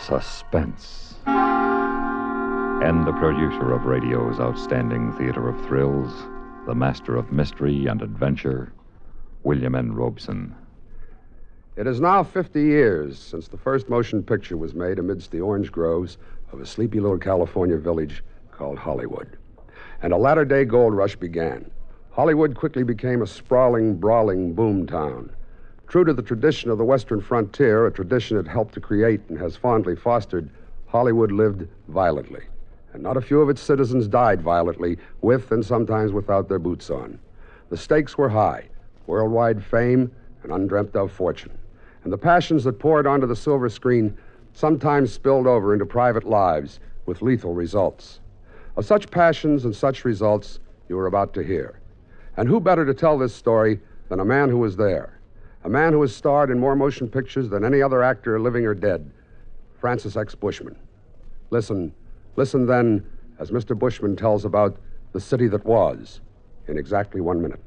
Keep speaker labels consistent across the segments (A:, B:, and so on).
A: Suspense. And the producer of radio's outstanding theater of thrills, the master of mystery and adventure, William N. Robeson.
B: It is now 50 years since the first motion picture was made amidst the orange groves of a sleepy little California village called Hollywood. And a latter-day gold rush began. Hollywood quickly became a sprawling, brawling boom town. True to the tradition of the Western frontier, a tradition it helped to create and has fondly fostered, Hollywood lived violently. And not a few of its citizens died violently, with and sometimes without their boots on. The stakes were high, worldwide fame and undreamt-of fortune. And the passions that poured onto the silver screen sometimes spilled over into private lives with lethal results. Of such passions and such results you are about to hear. And who better to tell this story than a man who was there? A man who has starred in more motion pictures than any other actor, living or dead, Francis X. Bushman. Listen then, as Mr. Bushman tells about the city that was, in exactly 1 minute.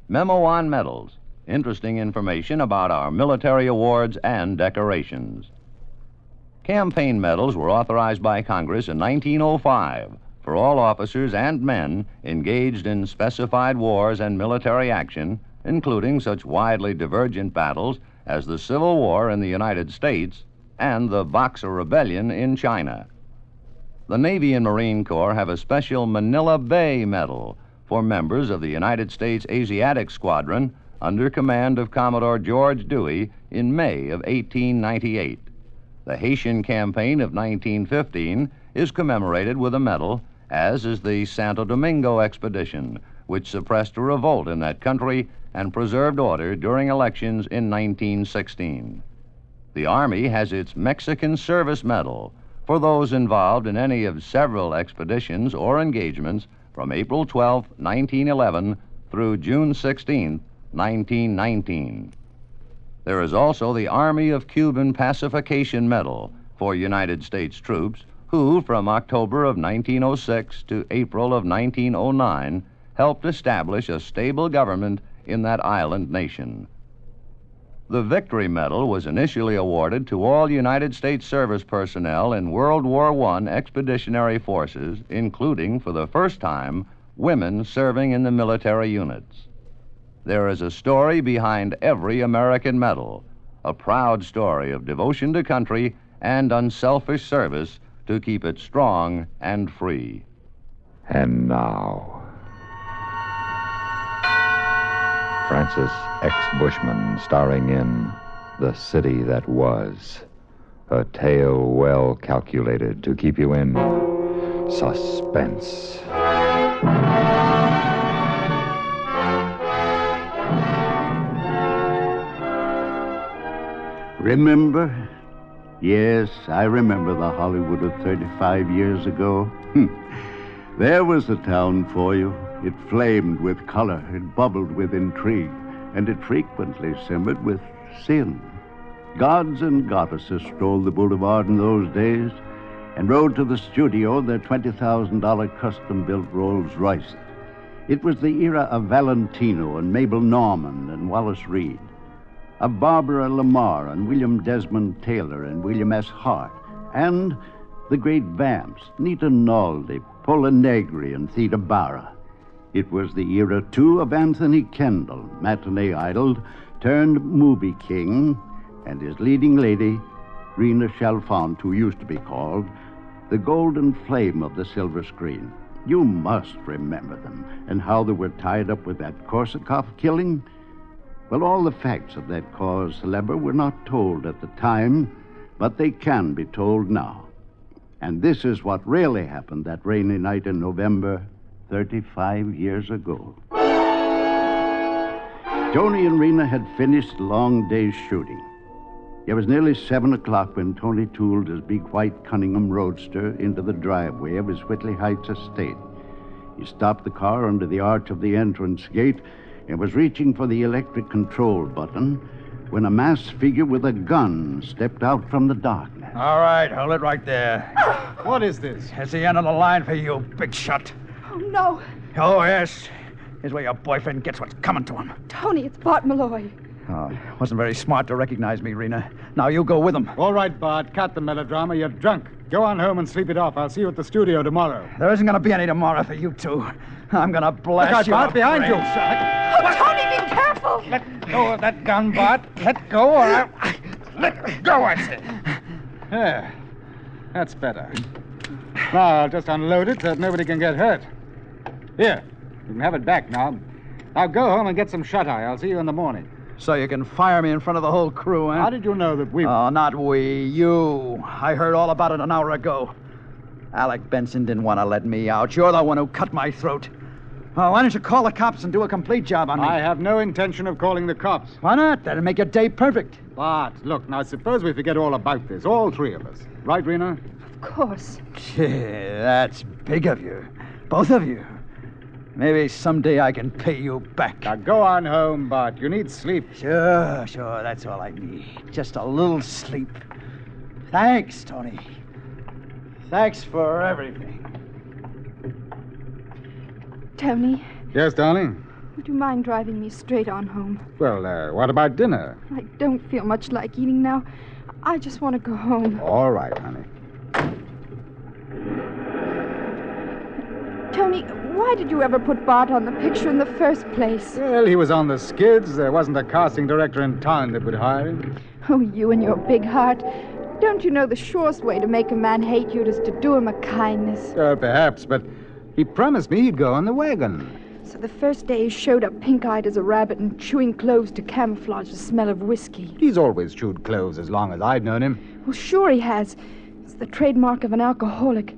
C: Memo on medals. Interesting information about our military awards and decorations. Campaign medals were authorized by Congress in 1905 for all officers and men engaged in specified wars and military action, including such widely divergent battles as the Civil War in the United States and the Boxer Rebellion in China. The Navy and Marine Corps have a special Manila Bay Medal for members of the United States Asiatic Squadron under command of Commodore George Dewey in May of 1898. The Haitian Campaign of 1915 is commemorated with a medal, as is the Santo Domingo Expedition, which suppressed a revolt in that country and preserved order during elections in 1916. The Army has its Mexican Service Medal for those involved in any of several expeditions or engagements from April 12, 1911 through June 16, 1919. There is also the Army of Cuban Pacification Medal for United States troops who, from October of 1906 to April of 1909, helped establish a stable government in that island nation. The Victory Medal was initially awarded to all United States service personnel in World War I expeditionary forces, including, for the first time, women serving in the military units. There is a story behind every American medal, a proud story of devotion to country and unselfish service to keep it strong and free.
A: And now, Francis X. Bushman, starring in The City That Was, a tale well calculated to keep you in suspense.
D: Remember? Yes, I remember the Hollywood of 35 years ago. There was the town for you. It flamed with color, it bubbled with intrigue, and it frequently simmered with sin. Gods and goddesses strolled the boulevard in those days and rode to the studio their $20,000 custom-built Rolls Royces. It was the era of Valentino and Mabel Normand and Wallace Reed, of Barbara Lamar and William Desmond Taylor and William S. Hart, and the great vamps, Nita Naldi, Pola Negri, and Theda Bara. It was the era, too, of Anthony Kendall, matinee idol, turned movie king, and his leading lady, Rena Chalfant, who used to be called the golden flame of the silver screen. You must remember them, and how they were tied up with that Korsakoff killing. Well, all the facts of that cause célèbre were not told at the time, but they can be told now. And this is what really happened that rainy night in November, 35 years ago. Tony and Rena had finished the long day's shooting. It was nearly 7 o'clock when Tony tooled his big white Cunningham Roadster into the driveway of his Whitley Heights estate. He stopped the car under the arch of the entrance gate and was reaching for the electric control button when a masked figure with a gun stepped out from the darkness.
E: All right, hold it right there.
F: What is this?
E: It's the end of the line for you, big shot.
G: Oh, no.
E: Oh, yes. Here's where your boyfriend gets what's coming to him.
G: Tony, it's Bart Malloy.
E: Oh, it wasn't very smart to recognize me, Rena. Now you go with them.
F: All right, Bart, cut the melodrama. You're drunk. Go on home and sleep it off. I'll see you at the studio tomorrow.
E: There isn't going to be any tomorrow for you two. I'm going to blast
F: Look out,
E: you.
F: Bart, behind you.
G: Oh, Tony, be careful!
F: Let go of that gun, Bart. Let go or I'll... Let go, I said. Yeah, that's better. Now, I'll just unload it so that nobody can get hurt. Here, you can have it back now. Now go home and get some shut-eye. I'll see you in the morning.
E: So you can fire me in front of the whole crew, huh?
F: How did you know that we...
E: Oh, not we. You. I heard all about it an hour ago. Alec Benson didn't want to let me out. You're the one who cut my throat. Oh, why don't you call the cops and do a complete job on me?
F: I have no intention of calling the cops.
E: Why not? That'll make your day perfect.
F: Bart, look, now suppose we forget all about this, all three of us. Right, Rena?
G: Of course.
E: Gee, that's big of you. Both of you. Maybe someday I can pay you back.
F: Now go on home, Bart. You need sleep.
E: Sure, that's all I need. Just a little sleep. Thanks, Tony. Thanks for everything.
G: Tony,
F: Yes, darling?
G: would you mind driving me straight on home?
F: Well, what about dinner?
G: I don't feel much like eating now. I just want to go home.
F: All right, honey.
G: Tony, why did you ever put Bart on the picture in the first place?
F: Well, he was on the skids. There wasn't a casting director in town that would hire him.
G: Oh, you and your big heart. Don't you know the surest way to make a man hate you is to do him a kindness?
F: Perhaps, but he promised me he'd go on the wagon.
G: So the first day he showed up pink-eyed as a rabbit and chewing cloves to camouflage the smell of whiskey.
F: He's always chewed cloves as long as I've known him.
G: Well, sure he has. It's the trademark of an alcoholic.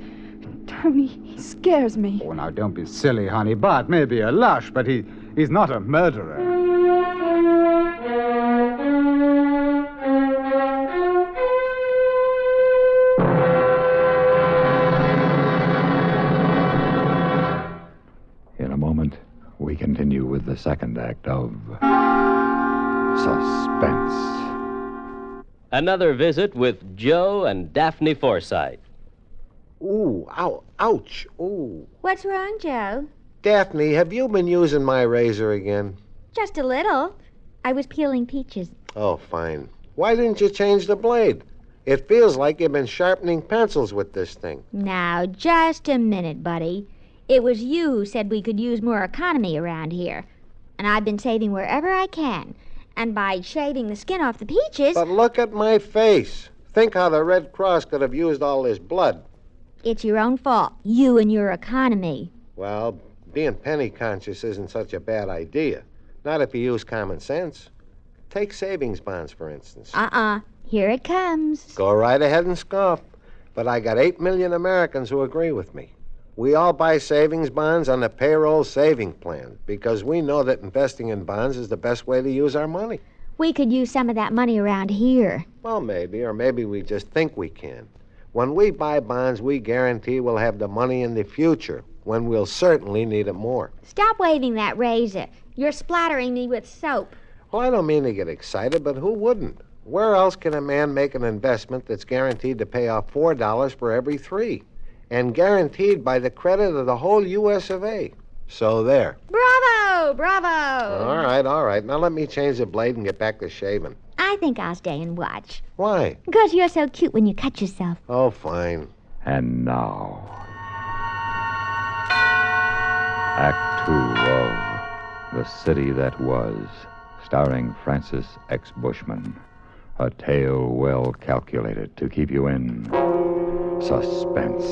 G: Tony, he scares me.
F: Oh, now, don't be silly, honey. Bart may be a lush, but he's not a murderer.
A: In a moment, we continue with the second act of Suspense.
H: Another visit with Joe and Daphne Forsythe.
I: Ooh, ow, ouch, ooh.
J: What's wrong, Joe?
I: Daphne, have you been using my razor again?
J: Just a little. I was peeling peaches.
I: Oh, fine. Why didn't you change the blade? It feels like you've been sharpening pencils with this thing.
J: Now, just a minute, buddy. It was you who said we could use more economy around here. And I've been saving wherever I can. And by shaving the skin off the peaches...
I: But look at my face. Think how the Red Cross could have used all this blood.
J: It's your own fault. You and your economy.
I: Well, being penny conscious isn't such a bad idea. Not if you use common sense. Take savings bonds, for instance.
J: Here it comes.
I: Go right ahead and scoff. But I got 8 million Americans who agree with me. We all buy savings bonds on the payroll saving plan because we know that investing in bonds is the best way to use our money.
J: We could use some of that money around here.
I: Well, maybe, or maybe we just think we can. When we buy bonds, we guarantee we'll have the money in the future, when we'll certainly need it more.
J: Stop waving that razor. You're splattering me with soap.
I: Well, I don't mean to get excited, but who wouldn't? Where else can a man make an investment that's guaranteed to pay off $4 for every 3? And guaranteed by the credit of the whole U.S. of A. So there.
J: Bravo! Bravo!
I: All right. Now let me change the blade and get back to shaving.
J: I think I'll stay and watch.
I: Why?
J: Because you're so cute when you cut yourself.
I: Oh, fine.
A: And now, Act 2 of The City That Was, starring Francis X. Bushman. A tale well calculated to keep you in suspense.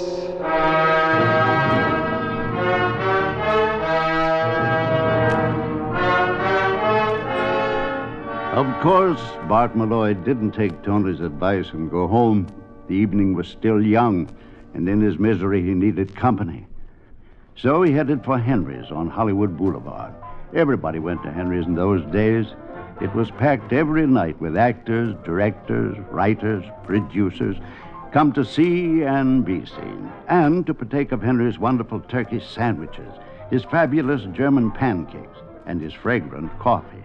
D: Of course, Bart Malloy didn't take Tony's advice and go home. The evening was still young, and in his misery he needed company. So he headed for Henry's on Hollywood Boulevard. Everybody went to Henry's in those days. It was packed every night with actors, directors, writers, producers, come to see and be seen, and to partake of Henry's wonderful Turkish sandwiches, his fabulous German pancakes, and his fragrant coffee.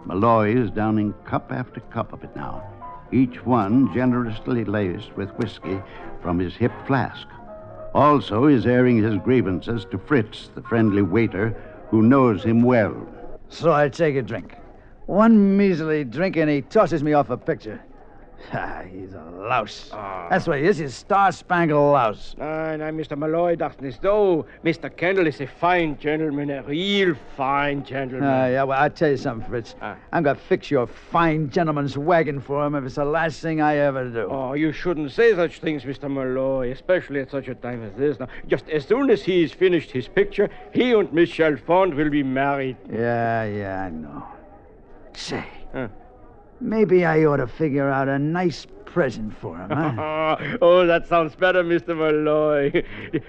D: Malloy is downing cup after cup of it now, each one generously laced with whiskey from his hip flask. Also, he's airing his grievances to Fritz, the friendly waiter, who knows him well.
E: So I'll take a drink. One measly drink and he tosses me off a picture. He's a louse. That's what he is. He's a star-spangled louse.
K: Now, Mr. Malloy dacht niet zo. Mr. Kendall is a fine gentleman, a real fine gentleman.
E: Yeah, well, I'll tell you something, Fritz. I'm going to fix your fine gentleman's wagon for him if it's the last thing I ever do.
K: Oh, you shouldn't say such things, Mr. Malloy, especially at such a time as this. Now, just as soon as he's finished his picture, he and Miss Chalfont will be married.
E: Yeah, I know. Say, maybe I ought to figure out a nice present for him, huh?
K: Oh, that sounds better, Mr. Malloy.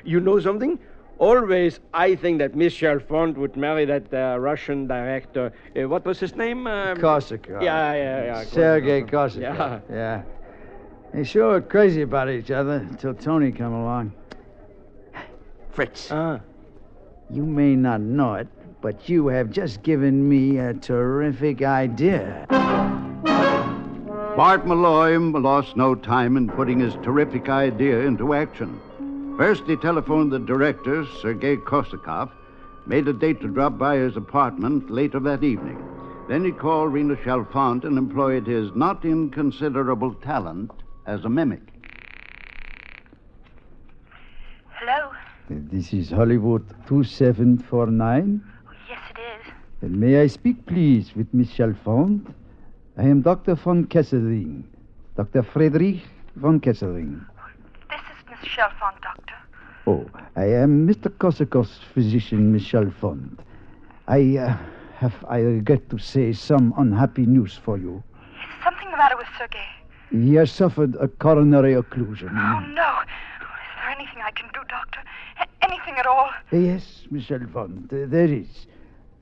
K: You know something? Always, I think that Miss Chalfont would marry that Russian director. What was his name?
E: Korsakov.
K: Yeah.
E: Sergei Korsakov. Yeah. They sure were crazy about each other until Tony come along. Fritz. You may not know it, but you have just given me a terrific idea.
D: Bart Malloy lost no time in putting his terrific idea into action. First, he telephoned the director, Sergei Korsakov, made a date to drop by his apartment later that evening. Then he called Rena Chalfont and employed his not inconsiderable talent as a mimic.
L: Hello?
E: This is Hollywood 2749.
L: Yes, it is.
E: May I speak, please, with Miss Chalfont? I am Dr. von Kesselring. Dr. Friedrich von Kesselring.
L: This is Miss Chalfont, Doctor.
E: Oh, I am Mr. Korsakov's physician, Miss Chalfont. I regret to say some unhappy news for you.
L: Is something the matter with Sergei?
E: He has suffered a coronary occlusion.
L: Oh, no. Is there anything I can do, Doctor? Anything at all?
E: Yes, Miss Chalfont, there is.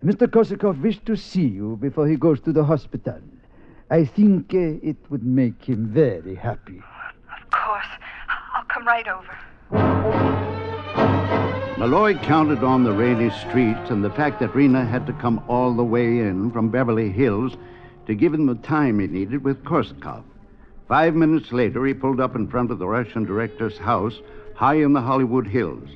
E: Mr. Korsakov wished to see you before he goes to the hospital. I think it would make him very happy.
L: Of course. I'll come right over.
D: Malloy counted on the rainy streets and the fact that Rena had to come all the way in from Beverly Hills to give him the time he needed with Korsakov. 5 minutes later, he pulled up in front of the Russian director's house, high in the Hollywood Hills.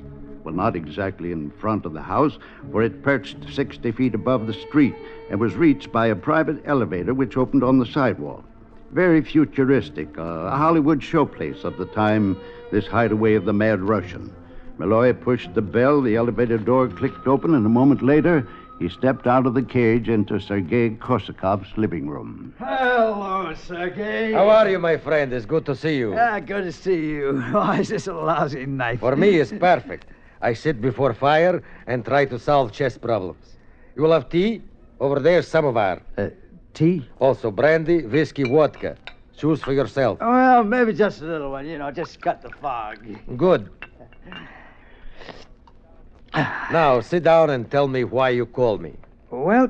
D: Well, not exactly in front of the house, for it perched 60 feet above the street and was reached by a private elevator which opened on the sidewalk. Very futuristic, a Hollywood showplace of the time, this hideaway of the Mad Russian. Malloy pushed the bell, the elevator door clicked open, and a moment later, he stepped out of the cage into Sergei Korsakov's living room.
E: Hello, Sergei.
M: How are you, my friend? It's good to see you.
E: Good to see you. Why is this a lousy night?
M: For me, it's perfect. I sit before fire and try to solve chess problems. You will have tea? Over there, samovar.
E: Tea?
M: Also brandy, whiskey, vodka. Choose for yourself.
E: Well, maybe just a little one, just cut the fog.
M: Good. Now, sit down and tell me why you called me.
E: Well,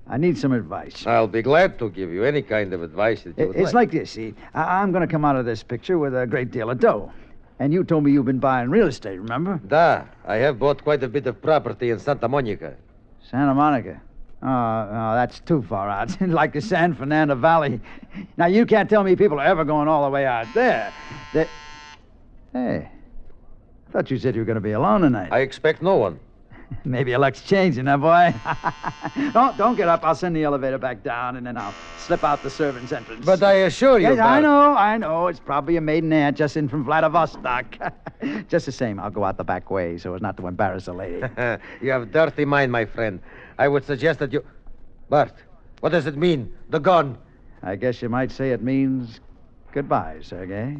E: I need some advice.
M: I'll be glad to give you any kind of advice that you would
E: It's like this, see. I'm going to come out of this picture with a great deal of dough. And you told me you've been buying real estate, remember?
M: Da, I have bought quite a bit of property in Santa Monica.
E: Santa Monica? Oh, that's too far out. Like the San Fernando Valley. Now, you can't tell me people are ever going all the way out there. Hey, I thought you said you were going to be alone tonight.
M: I expect no one.
E: Maybe your luck's changing, huh, boy? Don't get up. I'll send the elevator back down, and then I'll slip out the servant's entrance.
M: But I assure you,
E: Yes, I know. It's probably a maiden aunt just in from Vladivostok. Just the same, I'll go out the back way so as not to embarrass a lady.
M: You have dirty mind, my friend. I would suggest that you... Bart, what does it mean? The gun.
E: I guess you might say it means goodbye, Sergei.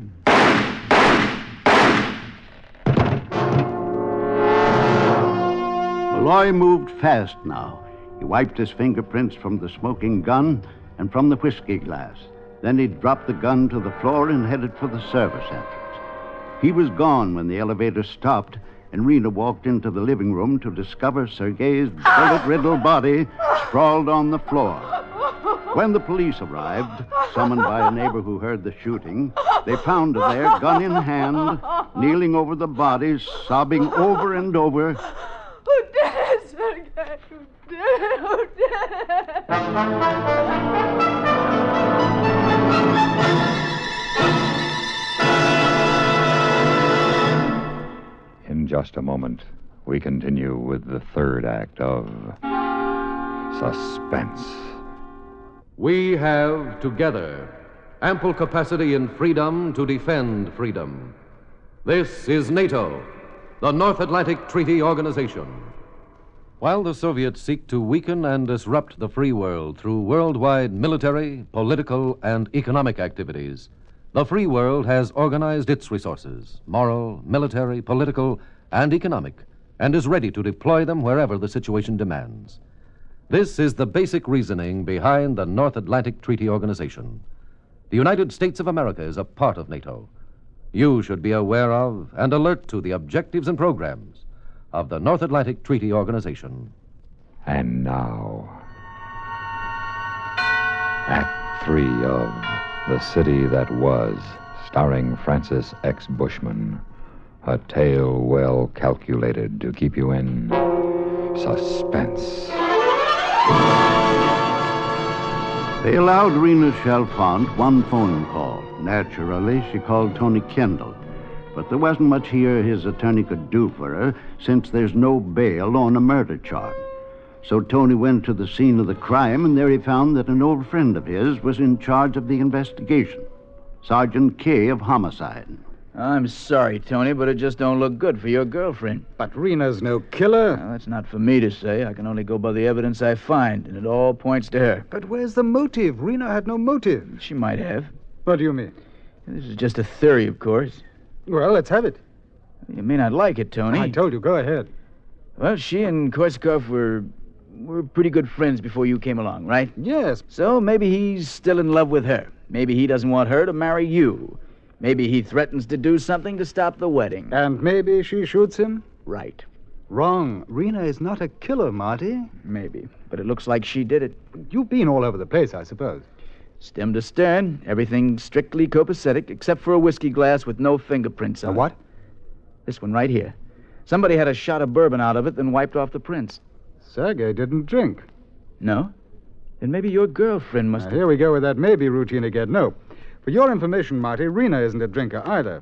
D: Malloy moved fast now. He wiped his fingerprints from the smoking gun and from the whiskey glass. Then he dropped the gun to the floor and headed for the service entrance. He was gone when the elevator stopped, and Rena walked into the living room to discover Sergei's bullet-riddled body sprawled on the floor. When the police arrived, summoned by a neighbor who heard the shooting, they found her there, gun in hand, kneeling over the body, sobbing over and over,
L: Who did it, Sergei? Who did
A: In just a moment, we continue with the third act of Suspense.
N: We have, together, ample capacity and freedom to defend freedom. This is NATO, the North Atlantic Treaty Organization. While the Soviets seek to weaken and disrupt the free world through worldwide military, political, and economic activities, the free world has organized its resources, moral, military, political, and economic, and is ready to deploy them wherever the situation demands. This is the basic reasoning behind the North Atlantic Treaty Organization. The United States of America is a part of NATO. You should be aware of and alert to the objectives and programs of the North Atlantic Treaty Organization.
A: And now, Act 3 of The City That Was, starring Francis X. Bushman. A tale well calculated to keep you in suspense.
D: They allowed Rena Chalfant one phone call. Naturally, she called Tony Kendall. But there wasn't much here his attorney could do for her, since there's no bail on a murder charge. So Tony went to the scene of the crime, and there he found that an old friend of his was in charge of the investigation. Sergeant Kay of Homicide.
E: I'm sorry, Tony, but it just don't look good for your girlfriend.
F: But Rena's no killer.
E: Well, that's not for me to say. I can only go by the evidence I find, and it all points to her.
F: But where's the motive? Rena had no motive.
E: She might have.
F: What do you mean?
E: This is just a theory, of course.
F: Well, let's have it.
E: You may not like it, Tony.
F: I told you, go ahead.
E: Well, she and Korsakoff were pretty good friends before you came along, right?
F: Yes.
E: So maybe he's still in love with her. Maybe he doesn't want her to marry you. Maybe he threatens to do something to stop the wedding.
F: And maybe she shoots him?
E: Right.
F: Wrong. Rena is not a killer, Marty.
E: Maybe. But it looks like she did it.
F: You've been all over the place, I suppose.
E: Stem to stern, everything strictly copacetic, except for a whiskey glass with no fingerprints on it.
F: A what?
E: This one right here. Somebody had a shot of bourbon out of it, then wiped off the prints.
F: Sergei didn't drink.
E: No? Then maybe your girlfriend must have...
F: Here we go with that maybe routine again. No. For your information, Marty, Rena isn't a drinker either.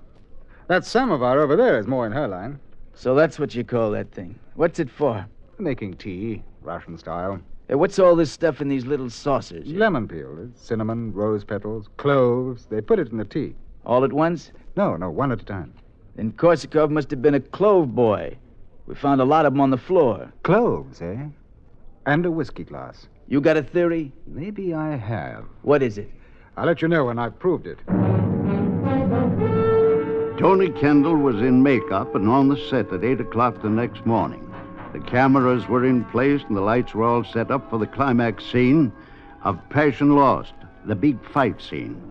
F: That samovar over there is more in her line.
E: So that's what you call that thing. What's it for?
F: Making tea, Russian style.
E: Hey, what's all this stuff in these little saucers?
F: Lemon peel. It's cinnamon, rose petals, cloves. They put it in the tea.
E: All at once?
F: No, one at a time.
E: Then Korsakov must have been a clove boy. We found a lot of them on the floor.
F: Cloves, eh? And a whiskey glass.
E: You got a theory?
F: Maybe I have.
E: What is it?
F: I'll let you know when I've proved it.
D: Tony Kendall was in makeup and on the set at 8 o'clock the next morning. The cameras were in place and the lights were all set up for the climax scene of Passion Lost, the big fight scene.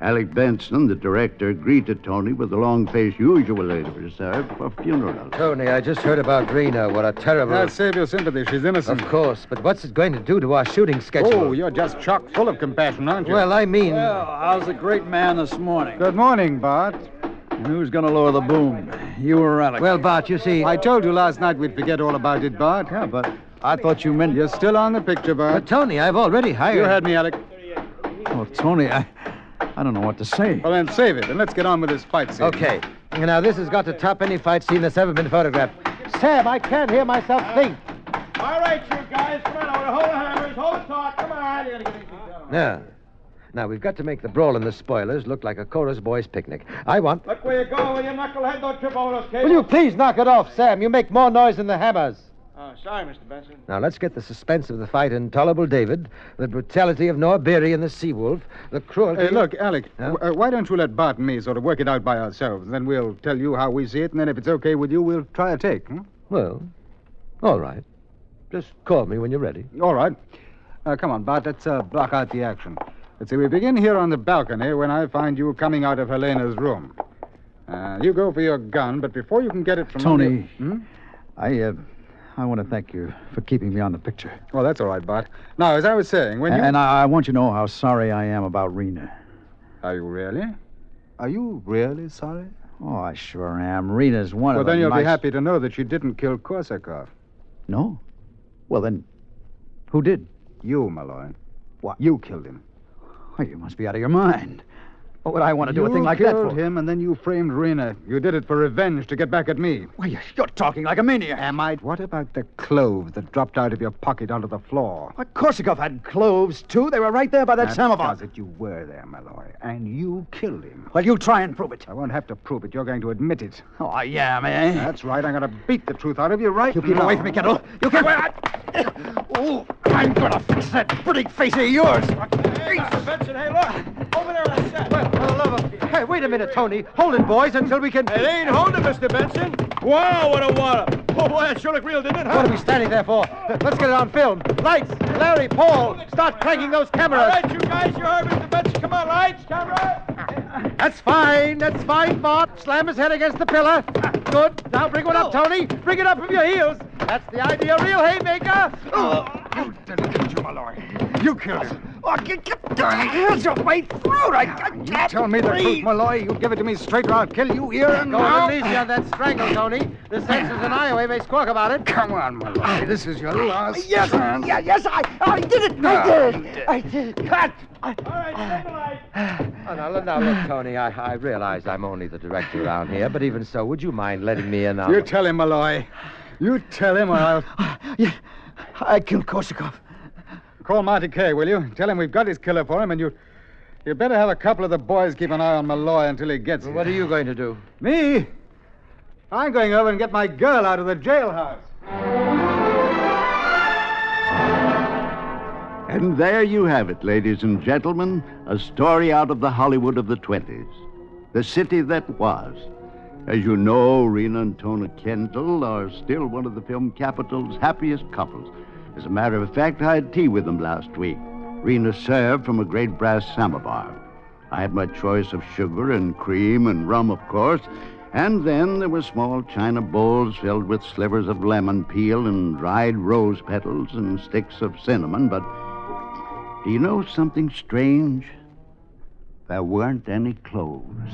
D: Alec Benson, the director, greeted Tony with the long face usually reserved for funerals.
M: Tony, I just heard about Rena. What a terrible...
F: Now, save your sympathy. She's innocent.
M: Of course, but what's it going to do to our shooting schedule?
F: Oh, you're just chock full of compassion, aren't you?
M: Well, I mean...
E: Well, how's the great man this morning?
F: Good morning, Bart.
E: And who's going to lower the boom? You or Alec?
M: Well, Bart, you see...
F: I told you last night we'd forget all about it, Bart.
E: Yeah, but I thought you meant...
F: You're still on the picture, Bart.
M: But, Tony, I've already hired...
F: You heard me, Alec.
E: Oh, Tony, I don't know what to say.
F: Well, then save it, and let's get on with this fight scene.
M: Okay. Now, this has got to top any fight scene that's ever been photographed. Sam, I can't hear myself think.
K: All right, you guys, come on, hold the hammers, hold the talk, come on. You gotta get anything done.
M: Now, we've got to make the brawl and the spoilers look like a chorus boys' picnic. I want...
K: Look where you go, you knucklehead, don't trip over those cables.
M: Will you please knock it off, Sam? You make more noise than the hammers.
K: Oh, sorry, Mr. Benson.
M: Now, let's get the suspense of the fight in Tolerable David, the brutality of Noah Beery and the Seawolf, the cruelty...
F: Hey, look, Alec, why don't you let Bart and me sort of work it out by ourselves? Then we'll tell you how we see it, and then if it's okay with you, we'll try a take.
M: Well, all right. Just call me when you're ready.
F: All right. Come on, Bart, let's block out the action. Let's see, we begin here on the balcony when I find you coming out of Helena's room. You go for your gun, but before you can get it from...
E: Tony, I want to thank you for keeping me on the picture.
F: Well, that's all right, Bart. Now, as I was saying, when you...
E: And I want you to know how sorry I am about Rena.
F: Are you really? Are you really sorry?
E: Oh, I sure am. Rena's one of the
F: Well, then you'll
E: nice...
F: be happy to know that she didn't kill Korsakov.
E: No? Well, then, who did?
F: You, Malloy.
E: What?
F: You killed him.
E: Oh, you must be out of your mind. What would I want to do a thing like that
F: You
E: for?
F: killed him, and then you framed Rena. You did it for revenge to get back at me.
E: Why, you're talking like a maniac.
F: Am I? What about the cloves that dropped out of your pocket onto the floor?
E: Why, Korsakov had cloves, too. They were right there by that samovar.
F: Does it. You were there, Malloy, and you killed him.
E: Well, you try and prove it.
F: I won't have to prove it. You're going to admit it.
E: Oh, I am, eh?
F: That's right. I'm going to beat the truth out of you right
E: You keep
F: now.
E: away from me, Kendall. You keep... Oh, I'm going to fix that pretty face of yours.
K: Mr. Benson, hey, look. Over there, I said.
M: Well, for the love of... Hey, wait a minute, Tony. Hold it, boys, until we can...
K: It ain't holding, Mr. Benson. Wow, what a wallop. Oh, boy, that sure looked real, didn't it, huh?
M: What are we standing there for? Let's get it on film. Lights, Larry, Paul, start cranking those cameras.
K: All right, you guys, you heard Mr. Benson. Come on, lights, camera.
M: That's fine, Bart. Slam his head against the pillar. Good. Now bring one up, Tony. Bring it up with your heels. That's the idea, real haymaker.
F: You didn't kill Malloy. You killed him.
E: Oh, get your hands off my throat. I
F: You
E: can't
F: tell me the
E: breathe.
F: truth, Malloy. You give it to me straight or I'll kill you here and
M: Go
F: now.
M: easy on that strangle, Tony. The senses in Iowa may squawk about it.
F: Come on, Malloy. This is your last
E: Yes,
F: chance.
E: yes, I did it. I did. Cut.
K: All right, stay the light.
M: Oh, now, look, Tony, I realize I'm only the director around here, but even so, would you mind letting me in on...
F: You tell him, Malloy. You tell him or I'll...
E: Yeah, I killed Korsakov.
F: Call Monty Kay, will you? Tell him we've got his killer for him, and you better have a couple of the boys keep an eye on Malloy until he gets here.
M: What are you going to do?
F: Me? I'm going over and get my girl out of the jailhouse.
D: And there you have it, ladies and gentlemen, a story out of the Hollywood of the 20s. The city that was. As you know, Rena and Tona Kendall are still one of the film capital's happiest couples. As a matter of fact, I had tea with them last week. Rena served from a great brass samovar. I had my choice of sugar and cream and rum, of course, and then there were small china bowls filled with slivers of lemon peel and dried rose petals and sticks of cinnamon, but do you know something strange? There weren't any cloves.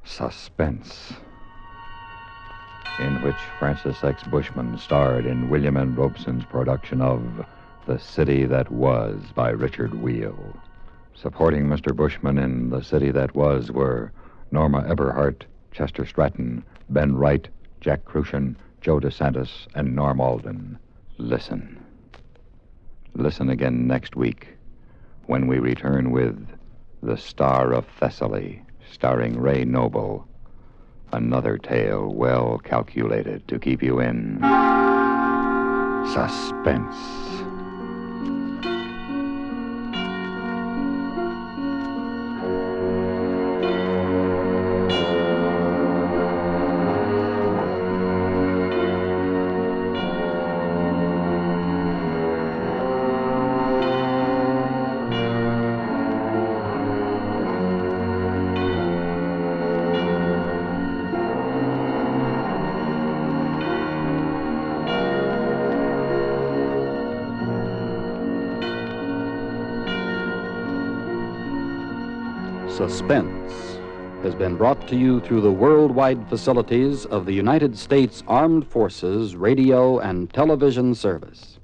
A: Suspense, in which Francis X. Bushman starred in William N. Robeson's production of The City That Was by Richard Wheel. Supporting Mr. Bushman in The City That Was were Norma Eberhardt, Chester Stratton, Ben Wright, Jack Crucian, Joe DeSantis, and Norm Alden. Listen. Listen again next week when we return with The Star of Thessaly, starring Ray Noble. Another tale well calculated to keep you in suspense.
O: Suspense has been brought to you through the worldwide facilities of the United States Armed Forces Radio and Television Service.